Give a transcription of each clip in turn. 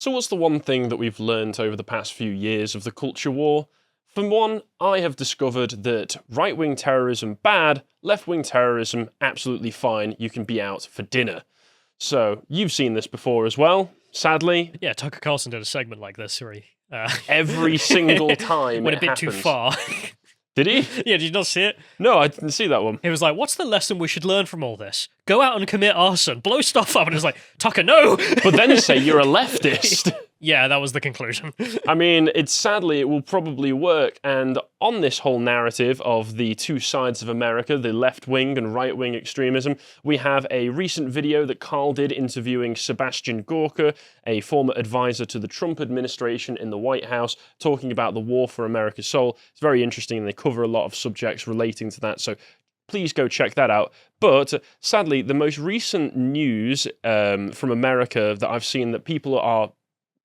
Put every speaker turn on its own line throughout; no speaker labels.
So what's the one thing that we've learned over the past few years of the culture war? For one, I have discovered that right-wing terrorism bad, left-wing terrorism absolutely fine, you can be out for dinner. So, you've seen this before as well, sadly.
Yeah, Tucker Carlson did a segment like this, where he...
Every single time
went
it
a bit
happens.
too far.
Did he?
Yeah, did you not see it?
No, I didn't see that one.
He was like, what's the lesson we should learn from all this? Go out and commit arson, blow stuff up, and it's like, Tucker, no!
But then say you're a leftist.
Yeah, that was the conclusion.
I mean, sadly, it will probably work, and on this whole narrative of the two sides of America, the left-wing and right-wing extremism, we have a recent video that Carl did interviewing Sebastian Gorka, a former advisor to the Trump administration in the White House, talking about the war for America's soul. It's very interesting, and they cover a lot of subjects relating to that, so please go check that out. But sadly, the most recent news from America that I've seen that people are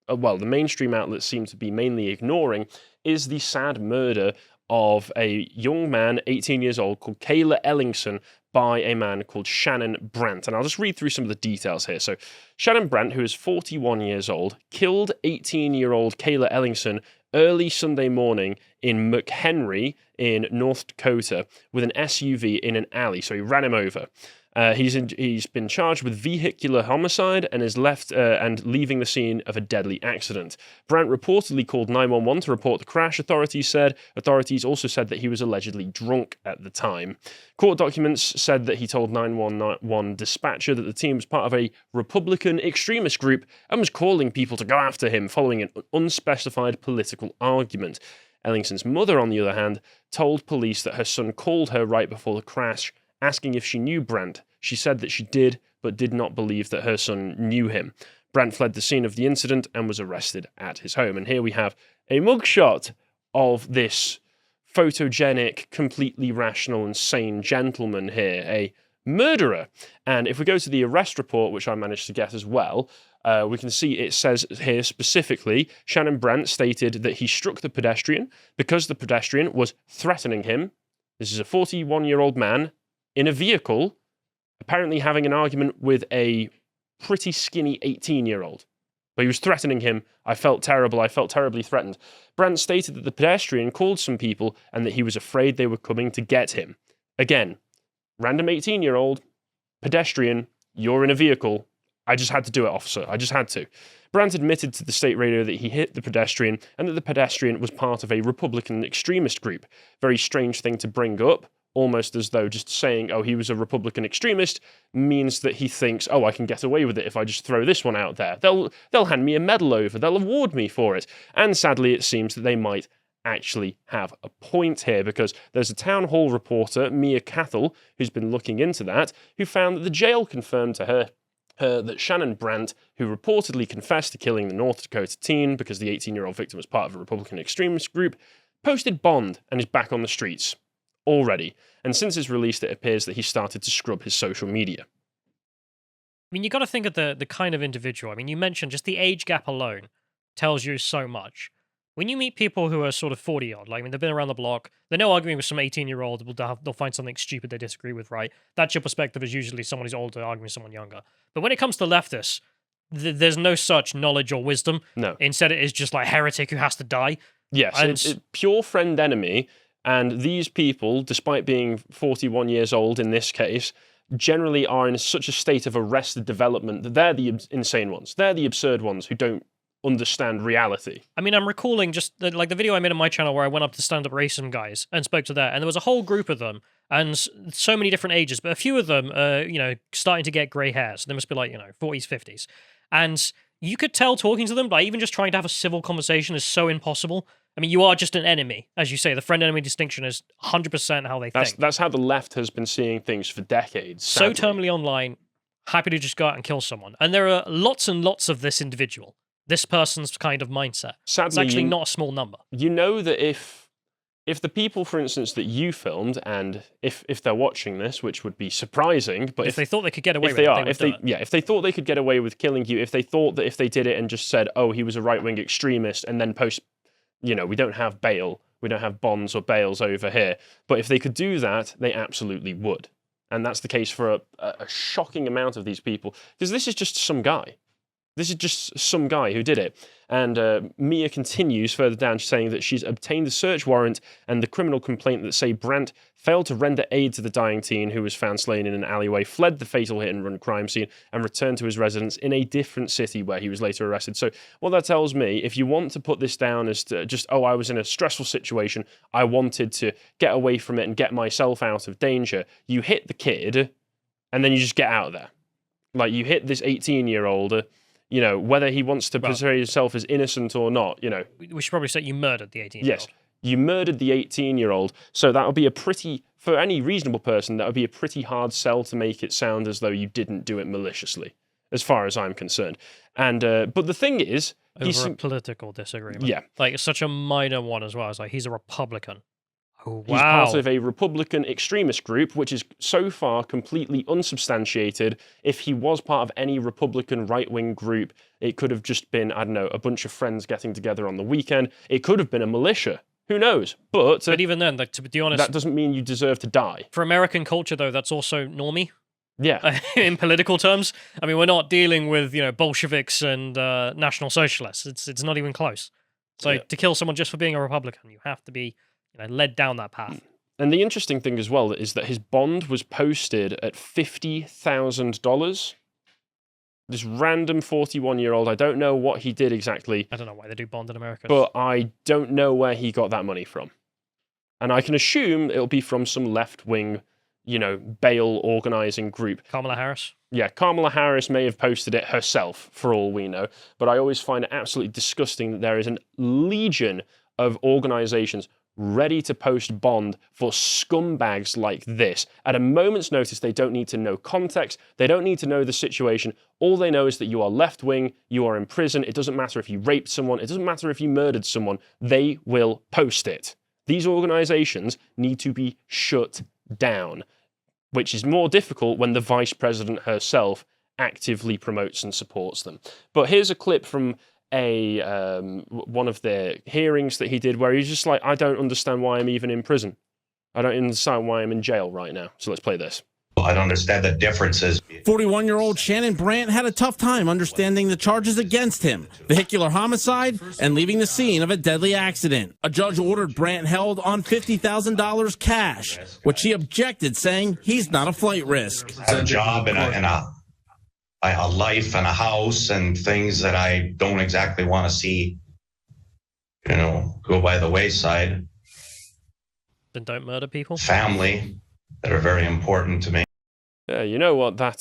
well, the mainstream outlets seem to be mainly ignoring, is the sad murder of a young man, 18 years old, called Kayla Ellingson, by a man called Shannon Brandt. And I'll just read through some of the details here. So, Shannon Brandt, who is 41 years old, killed 18-year-old Kayla Ellingson early Sunday morning in McHenry in North Dakota with an SUV in an alley. So he ran him over. He's been charged with vehicular homicide and is left and leaving the scene of a deadly accident. Brandt reportedly called 911 to report the crash, authorities said. Authorities also said that he was allegedly drunk at the time. Court documents said that he told 911 dispatcher that the team was part of a Republican extremist group and was calling people to go after him following an unspecified political argument. Ellingson's mother, on the other hand, told police that her son called her right before the crash, asking if she knew Brandt. She said that she did, but did not believe that her son knew him. Brandt fled the scene of the incident and was arrested at his home. And here we have a mugshot of this photogenic, completely rational and sane gentleman here, a murderer. And if we go to the arrest report, which I managed to get as well, we can see it says here specifically, Shannon Brandt stated that he struck the pedestrian because the pedestrian was threatening him. This is a 41-year-old man in a vehicle, apparently having an argument with a pretty skinny 18-year-old. But he was threatening him. I felt terrible. I felt terribly threatened. Brandt stated that the pedestrian called some people and that he was afraid they were coming to get him. Again, random 18-year-old, pedestrian, you're in a vehicle. I just had to do it, officer. I just had to. Brandt admitted to the state radio that he hit the pedestrian and that the pedestrian was part of a Republican extremist group. Very strange thing to bring up. Almost as though just saying, oh, he was a Republican extremist means that he thinks, oh, I can get away with it if I just throw this one out there. They'll hand me a medal over. They'll award me for it. And sadly, it seems that they might actually have a point here because there's a town hall reporter, Mia Cathell, who's been looking into that, who found that the jail confirmed to her that Shannon Brandt, who reportedly confessed to killing the North Dakota teen because the 18-year-old victim was part of a Republican extremist group, posted bond and is back on the streets already. And since it's released, it appears that he started to scrub his social media.
I mean, you got to think of the kind of individual. I mean, you mentioned just the age gap alone tells you so much. When you meet people who are sort of 40-odd, like, I mean, they've been around the block, they're no arguing with some 18-year-old, they'll find something stupid they disagree with, right? That's your perspective is usually someone who's older arguing with someone younger. But when it comes to leftists, there's no such knowledge or wisdom.
No.
Instead, it is just like heretic who has to die.
Yes, it's pure friend-enemy. And these people, despite being 41 years old in this case, generally are in such a state of arrested development that they're the insane ones. They're the absurd ones who don't understand reality.
I mean, I'm recalling just the video I made on my channel where I went up to stand-up racism guys and spoke to that, and there was a whole group of them, and so many different ages, but a few of them are, starting to get grey hairs. They must be like, 40s, 50s. And you could tell talking to them, like even just trying to have a civil conversation is so impossible. I mean, you are just an enemy. As you say, the friend-enemy distinction is 100% how they think.
That's how the left has been seeing things for decades.
So
sadly.
terminally online, happy to just go out and kill someone. And there are lots and lots of this individual, this person's kind of mindset.
Sadly,
it's actually not a small number.
You know that if the people, for instance, that you filmed, and if they're watching this, which would be surprising, but
if they thought they could get away with
if they thought they could get away with killing you, if they thought that if they did it and just said, oh, he was a right-wing extremist, and then post, we don't have bail, we don't have bonds or bails over here, but if they could do that, they absolutely would. And that's the case for a shocking amount of these people, because this is just some guy. This is just some guy who did it. And Mia continues further down, saying that she's obtained the search warrant and the criminal complaint that say Brandt failed to render aid to the dying teen who was found slain in an alleyway, fled the fatal hit-and-run crime scene, and returned to his residence in a different city where he was later arrested. So what that tells me, if you want to put this down as to just, oh, I was in a stressful situation, I wanted to get away from it and get myself out of danger, you hit the kid, and then you just get out of there. Like, you hit this 18-year-old, you know, whether he wants to portray himself as innocent or not, you know.
We should probably say you murdered the 18-year-old.
Yes, you murdered the 18-year-old. So that would be a pretty, for any reasonable person, that would be a pretty hard sell to make it sound as though you didn't do it maliciously, as far as I'm concerned. And but the thing is,
over a political disagreement.
Yeah,
like it's such a minor one as well. It's like he's a Republican. Oh, wow.
He's part of a Republican extremist group, which is so far completely unsubstantiated. If he was part of any Republican right-wing group, it could have just been, I don't know, a bunch of friends getting together on the weekend. It could have been a militia. Who knows? But
even then, like, to be honest,
that doesn't mean you deserve to die.
For American culture, though, that's also normie.
Yeah.
In political terms. I mean, we're not dealing with, you know, Bolsheviks and National Socialists. It's not even close. So to kill someone just for being a Republican, you have to be, you know, led down that path.
And the interesting thing as well is that his bond was posted at $50,000. This random 41-year-old, I don't know what he did exactly.
I don't know why they do bond in America.
But I don't know where he got that money from. And I can assume it'll be from some left-wing, you know, bail organizing group.
Kamala Harris?
Yeah, Kamala Harris may have posted it herself, for all we know. But I always find it absolutely disgusting that there is a legion of organizations ready to post bond for scumbags like this. At a moment's notice, they don't need to know context. They don't need to know the situation. All they know is that you are left-wing, you are in prison. It doesn't matter if you raped someone. It doesn't matter if you murdered someone. They will post it. These organizations need to be shut down, which is more difficult when the vice president herself actively promotes and supports them. But here's a clip from one of the hearings that he did where he's just like, I don't understand why I'm even in prison. I don't understand why I'm in jail right now. So let's play this.
I don't understand the differences.
41-year-old Shannon Brandt had a tough time understanding the charges against him, vehicular homicide and leaving the scene of a deadly accident. A judge ordered Brandt held on $50,000 cash, which he objected, saying he's not a flight risk.
I have a job and a life and a house and things that I don't exactly want to see, you know, go by the wayside.
Then don't murder people.
Family that are very important to me.
Yeah, you know what? That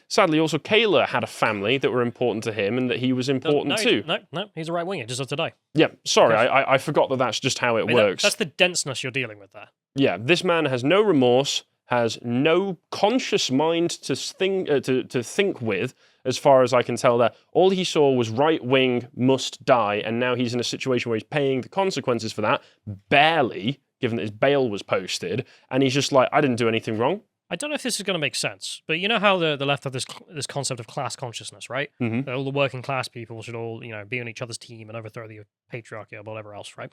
sadly also Kayla had a family that were important to him and that he was important too.
No, he's a right winger. Just today.
Yeah, sorry, I forgot that that's just how it works.
That's the denseness you're dealing with there.
Yeah, this man has no remorse, has no conscious mind to think with, as far as I can tell there. All he saw was right wing must die, and now he's in a situation where he's paying the consequences for that, barely, given that his bail was posted, and he's just like, I didn't do anything wrong.
I don't know if this is going to make sense, but you know how the left have this concept of class consciousness, right?
Mm-hmm.
That all the working class people should all, you know, be on each other's team and overthrow the patriarchy or whatever else, right?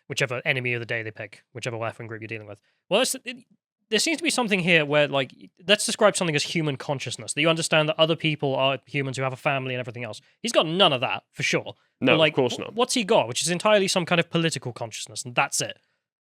Whichever enemy of the day they pick, whichever left-wing group you're dealing with. Well, there seems to be something here where, like, let's describe something as human consciousness, that you understand that other people are humans who have a family and everything else. He's got none of that, for sure.
No,
but, like,
of course not.
What's he got? Which is entirely some kind of political consciousness, and that's it.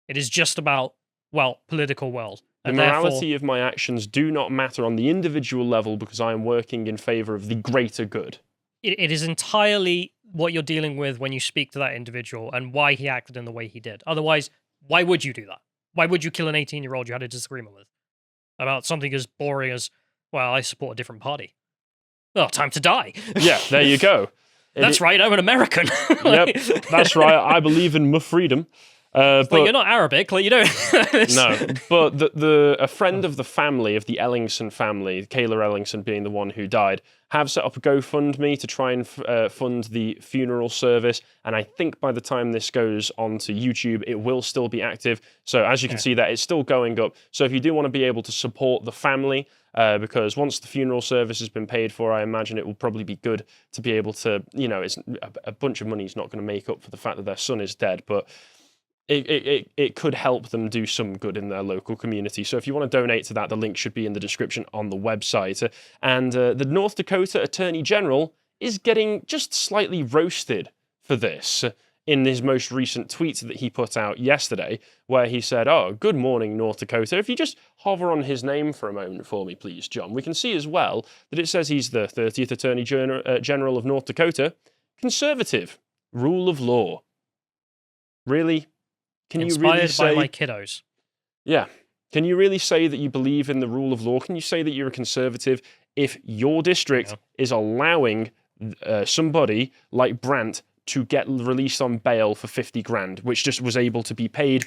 It is just about, well, political world.
The morality of my actions do not matter on the individual level because I am working in favor of the greater good.
It is entirely what you're dealing with when you speak to that individual and why he acted in the way he did. Otherwise, why would you do that? Why would you kill an 18-year-old you had a disagreement with about something as boring as, well, I support a different party? Well, time to die.
Yeah, there you go.
That's right, I'm an American.
Yep, that's right. I believe in my freedom.
But you're not Arabic, like you don't.
No, but a friend of the family, of the Ellingson family, Kayla Ellingson being the one who died, have set up a GoFundMe to try and fund the funeral service. And I think by the time this goes onto YouTube, it will still be active. So as you can see that, it's still going up. So if you do want to be able to support the family, because once the funeral service has been paid for, I imagine it will probably be good to be able to, you know, it's a bunch of money is not going to make up for the fact that their son is dead, but it could help them do some good in their local community. So if you want to donate to that, the link should be in the description on the website. And the North Dakota Attorney General is getting just slightly roasted for this in his most recent tweet that he put out yesterday, where he said, "Oh, good morning, North Dakota." If you just hover on his name for a moment for me, please, John, we can see as well that it says he's the 30th Attorney General of North Dakota, conservative, rule of law. Really? Can you really
Inspired
say...
by my kiddos.
Yeah. Can you really say that you believe in the rule of law? Can you say that you're a conservative if your district is allowing somebody like Brandt to get released on bail for 50 grand, which just was able to be paid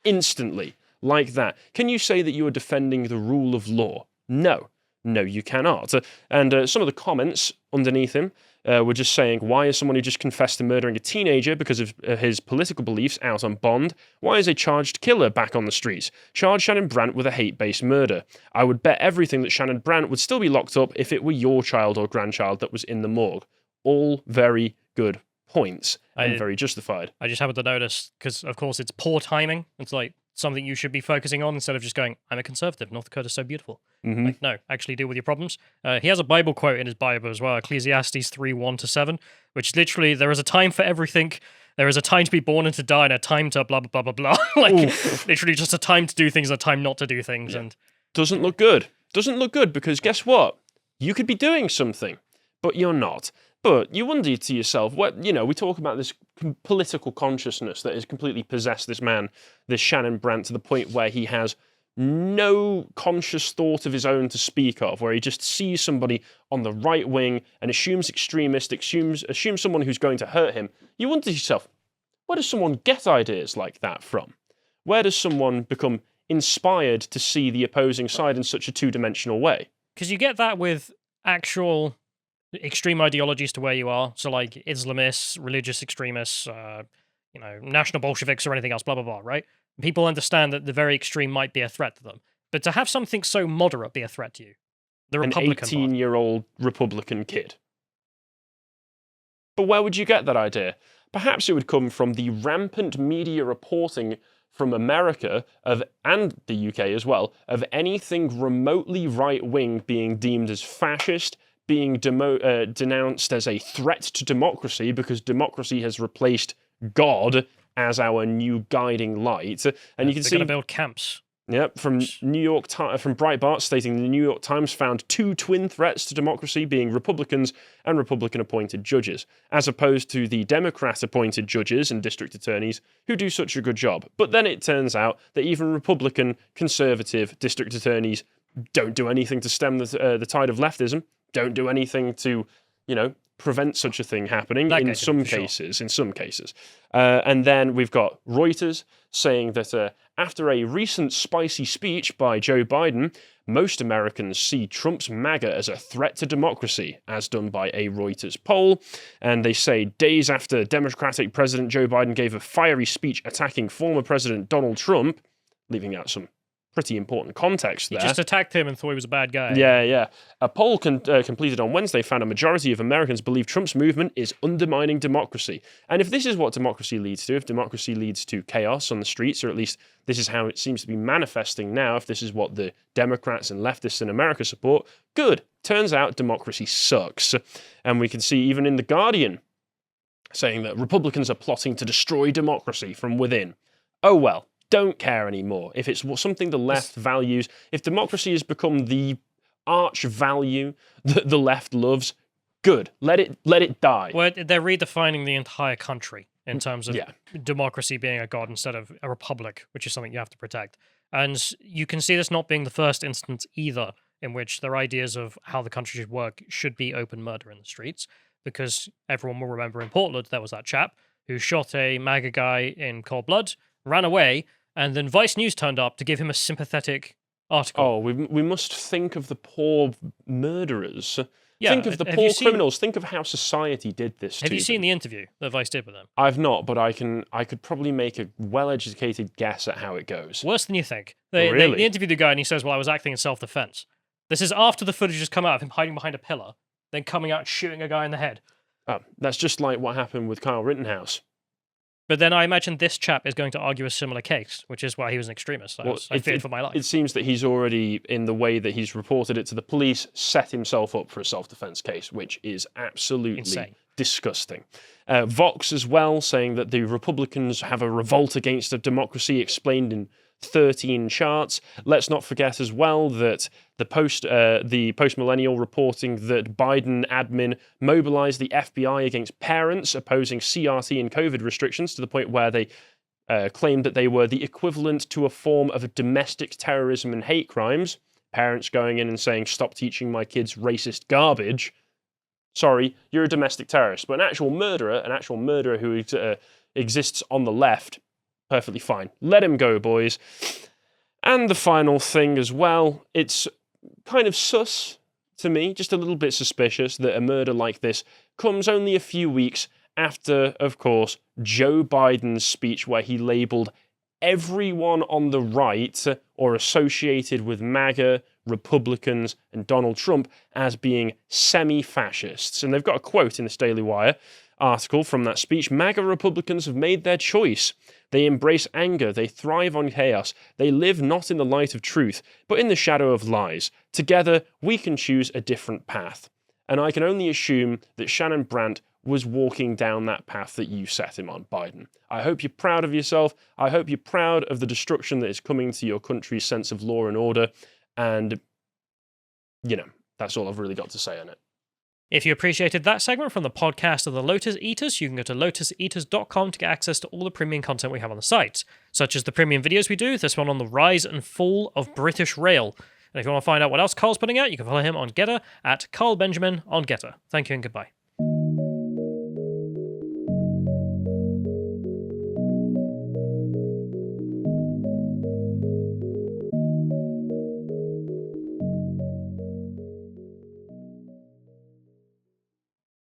instantly like that? Can you say that you are defending the rule of law? No. No, you cannot. And some of the comments underneath him were just saying, why is someone who just confessed to murdering a teenager because of his political beliefs out on bond? Why is a charged killer back on the streets? Charge Shannon Brandt with a hate-based murder. I would bet everything that Shannon Brandt would still be locked up if it were your child or grandchild that was in the morgue. All very good points and very justified.
I just happened to notice, because of course it's poor timing. It's like something you should be focusing on instead of just going, I'm a conservative, North Dakota's so beautiful. Like, no, actually deal with your problems. He has a Bible quote in his Bible as well, Ecclesiastes 3:1-7, which literally, there is a time for everything. There is a time to be born and to die, and a time to blah, blah, blah, blah, blah. Like, literally just a time to do things and a time not to do things.
Yeah.
And
doesn't look good. Doesn't look good, because guess what? You could be doing something, but you're not. But you wonder to yourself, what, you know, we talk about this political consciousness that has completely possessed this man, this Shannon Brandt, to the point where he has no conscious thought of his own to speak of, where he just sees somebody on the right wing and assumes extremist, assumes someone who's going to hurt him. You wonder to yourself, where does someone get ideas like that from? Where does someone become inspired to see the opposing side in such a two-dimensional way?
because you get that with actual extreme ideologies to where you are. So like Islamists, religious extremists, national Bolsheviks or anything else, blah, blah, blah, right? People understand that the very extreme might be a threat to them. But to have something so moderate be a threat to you, the Republican
An 18-year-old Republican kid. But where would you get that idea? Perhaps it would come from the rampant media reporting from America and the UK as well, of anything remotely right-wing being deemed as fascist, being denounced as a threat to democracy because democracy has replaced God as our new guiding light. And you can see
they're going to build camps.
Yep, from Breitbart stating the New York Times found two twin threats to democracy being Republicans and Republican-appointed judges, as opposed to the Democrat-appointed judges and district attorneys who do such a good job. But then it turns out that even Republican, conservative district attorneys don't do anything to stem the tide of leftism, don't do anything to, prevent such a thing happening in some cases. And then we've got Reuters saying that after a recent spicy speech by Joe Biden, most Americans see Trump's MAGA as a threat to democracy, as done by a Reuters poll. And they say days after Democratic President Joe Biden gave a fiery speech attacking former President Donald Trump, leaving out some pretty important context there.
He just attacked him and thought he was a bad guy.
Yeah. A poll completed on Wednesday found a majority of Americans believe Trump's movement is undermining democracy. And if this is what democracy leads to, if democracy leads to chaos on the streets, or at least this is how it seems to be manifesting now, if this is what the Democrats and leftists in America support, good. Turns out democracy sucks. And we can see even in The Guardian saying that Republicans are plotting to destroy democracy from within. Oh well. Don't care anymore. If it's something the left values, if democracy has become the arch value that the left loves, good. Let it die.
Well, they're redefining the entire country in terms of democracy being a god instead of a republic, which is something you have to protect. And you can see this not being the first instance either, in which their ideas of how the country should work should be open murder in the streets, because everyone will remember in Portland there was that chap who shot a MAGA guy in cold blood, ran away, and then Vice News turned up to give him a sympathetic article.
Oh, we must think of the poor murderers.
Yeah,
think of the poor criminals. Think of how society did this to them.
Have you seen the interview that Vice did with them?
I've not, but I could probably make a well-educated guess at how it goes.
Worse than you think.
Really?
They interviewed the guy and he says, well, I was acting in self-defense. This is after the footage has come out of him hiding behind a pillar, then coming out and shooting a guy in the head.
Oh, that's just like what happened with Kyle Rittenhouse.
But then I imagine this chap is going to argue a similar case, which is why he was an extremist. I feared for my life.
It seems that he's already, in the way that he's reported it to the police, set himself up for a self-defense case, which is absolutely
Insane.
disgusting. Vox as well, saying that the Republicans have a revolt against a democracy explained in 13 charts. Let's not forget as well that the post-millennial reporting that Biden admin mobilized the FBI against parents opposing CRT and COVID restrictions to the point where they claimed that they were the equivalent to a form of domestic terrorism and hate crimes. Parents going in and saying, "Stop teaching my kids racist garbage." Sorry, you're a domestic terrorist. But an actual murderer who exists on the left, perfectly fine. Let him go, boys. And the final thing as well, it's kind of sus to me, just a little bit suspicious that a murder like this comes only a few weeks after, of course, Joe Biden's speech where he labeled everyone on the right or associated with MAGA, Republicans, and Donald Trump as being semi-fascists. And they've got a quote in this Daily Wire article from that speech. "MAGA Republicans have made their choice. They embrace anger. They thrive on chaos. They live not in the light of truth, but in the shadow of lies. Together, we can choose a different path." And I can only assume that Shannon Brandt was walking down that path that you set him on, Biden. I hope you're proud of yourself. I hope you're proud of the destruction that is coming to your country's sense of law and order. And, that's all I've really got to say on it.
If you appreciated that segment from the podcast of the Lotus Eaters, you can go to lotuseaters.com to get access to all the premium content we have on the site, such as the premium videos we do, this one on the rise and fall of British rail. And if you want to find out what else Carl's putting out, you can follow him on Getter at Carl Benjamin on Getter. Thank you and goodbye.